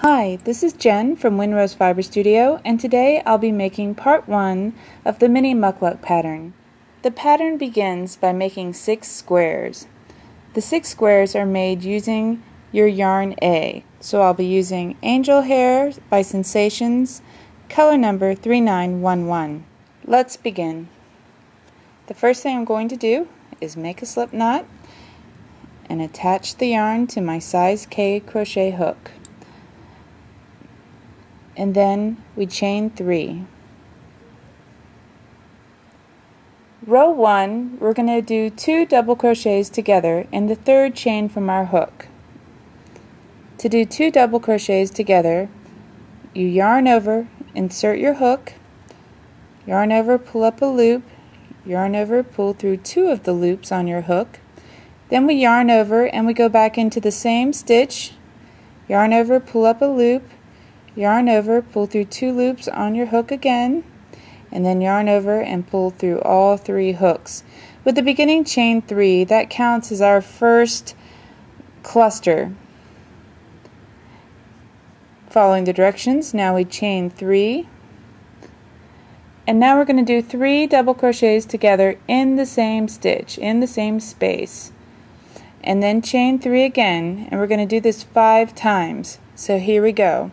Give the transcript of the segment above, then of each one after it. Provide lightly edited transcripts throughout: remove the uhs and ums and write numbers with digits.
Hi, this is Jen from Windrose Fiber Studio, and today I'll be making part 1 of the Mini Muk Luk pattern. The pattern begins by making 6 squares. The 6 squares are made using your yarn A, so I'll be using Angel Hair by Sensations, color number 3911. Let's begin. The first thing I'm going to do is make a slip knot and attach the yarn to my size K crochet hook. And then we chain 3. Row 1, we're going to do 2 double crochets together in the third chain from our hook. To do 2 double crochets together, you yarn over, insert your hook, yarn over, pull up a loop, yarn over, pull through 2 of the loops on your hook, then we yarn over and we go back into the same stitch, yarn over, pull up a loop, yarn over, pull through 2 loops on your hook again, and then yarn over and pull through all 3 hooks. With the beginning chain 3, that counts as our first cluster. Following the directions, now we chain 3, and now we're going to do 3 double crochets together in the same stitch, in the same space, and then chain 3 again, and we're going to do this 5 times. So here we go.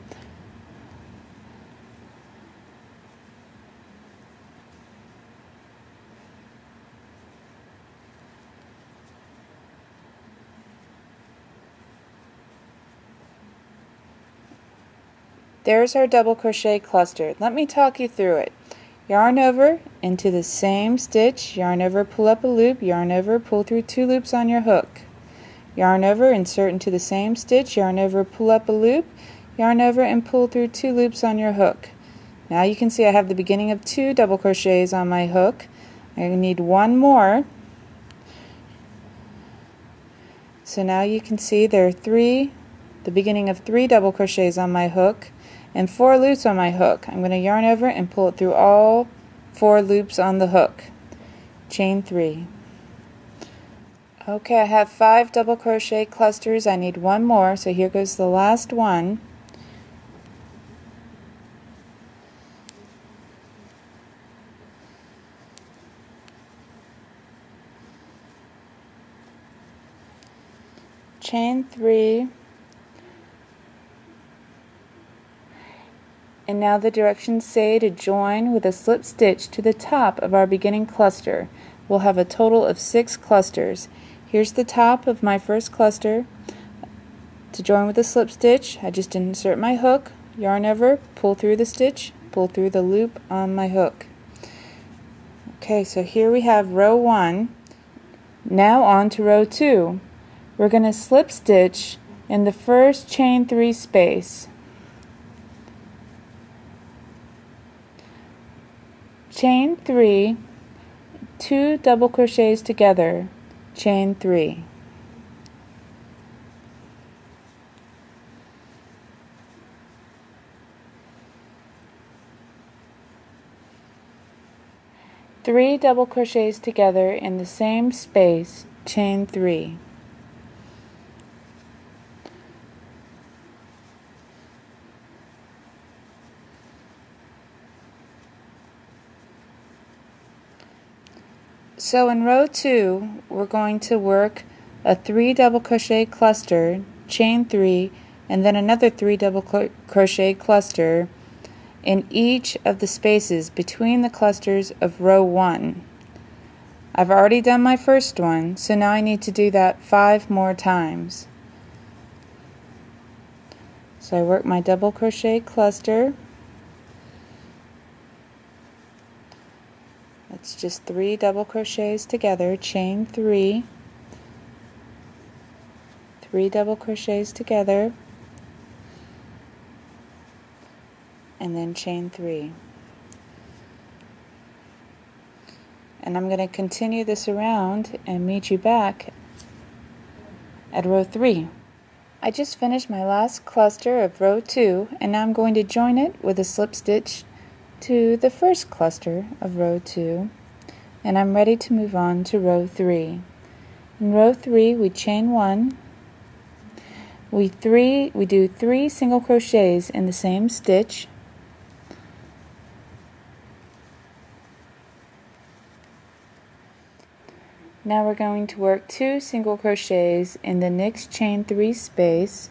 There's our double crochet cluster. Let me talk you through it. Yarn over into the same stitch, yarn over, pull up a loop, yarn over, pull through 2 loops on your hook. Yarn over, insert into the same stitch, yarn over, pull up a loop, yarn over and pull through 2 loops on your hook. Now you can see I have the beginning of 2 double crochets on my hook. I need 1 more. So now you can see there are the beginning of 3 double crochets on my hook and 4 loops on my hook. I'm going to yarn over and pull it through all 4 loops on the hook. Chain 3. Okay, I have 5 double crochet clusters. I need 1 more, so here goes the last one. Chain 3. And now the directions say to join with a slip stitch to the top of our beginning cluster. We'll have a total of 6 clusters. Here's the top of my first cluster. To join with a slip stitch, I just insert my hook, yarn over, pull through the stitch, pull through the loop on my hook. Okay, so here we have row 1. Now on to row 2. We're going to slip stitch in the first chain 3 space. Chain 3, 2 double crochets together, chain 3. Three double crochets together in the same space, chain 3. So in row 2, we're going to work a 3 double crochet cluster, chain 3, and then another 3 double crochet cluster in each of the spaces between the clusters of row 1. I've already done my first one, so now I need to do that 5 more times. So I work my double crochet cluster. It's just 3 double crochets together, chain 3, 3 double crochets together, and then chain 3. And I'm going to continue this around and meet you back at row 3. I just finished my last cluster of row 2, and now I'm going to join it with a slip stitch to the first cluster of row 2, and I'm ready to move on to row 3. In row 3 we chain 1, we do 3 single crochets in the same stitch. Now we're going to work 2 single crochets in the next chain 3 space,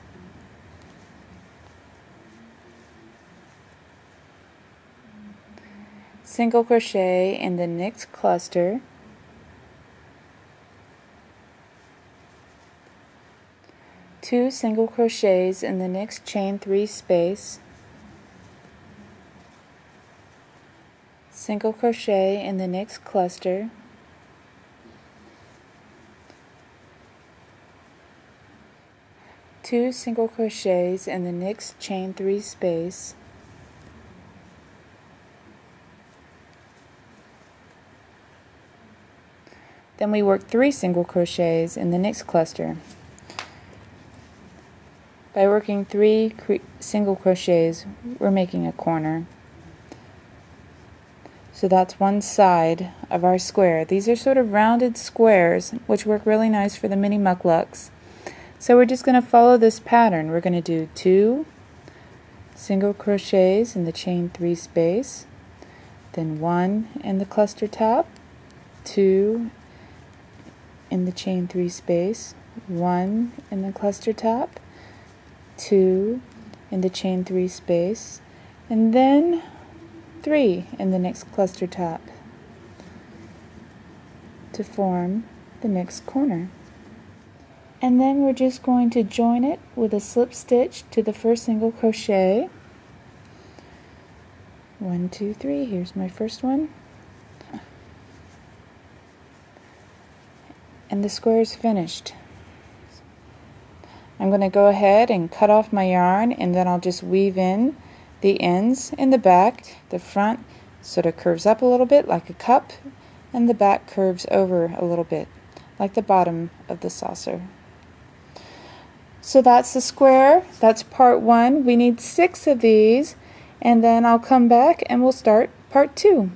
single crochet in the next cluster, two single crochets in the next chain 3 space, single crochet in the next cluster, two single crochets in the next chain 3 space, then we work 3 single crochets in the next cluster. By working 3 single crochets, we're making a corner. So that's one side of our square. These are sort of rounded squares, which work really nice for the Mini Muk Luks. So we're just going to follow this pattern. We're going to do 2 single crochets in the chain 3 space, then 1 in the cluster top, 2 in the chain 3 space, 1 in the cluster top, 2 in the chain 3 space, and then 3 in the next cluster top to form the next corner. And then we're just going to join it with a slip stitch to the first single crochet. 1, 2, 3, here's my first one. And the square is finished. I'm going to go ahead and cut off my yarn, and then I'll just weave in the ends in the back. The front sort of curves up a little bit like a cup, and the back curves over a little bit like the bottom of the saucer. So that's the square. That's part 1. We need 6 of these, and then I'll come back and we'll start part 2.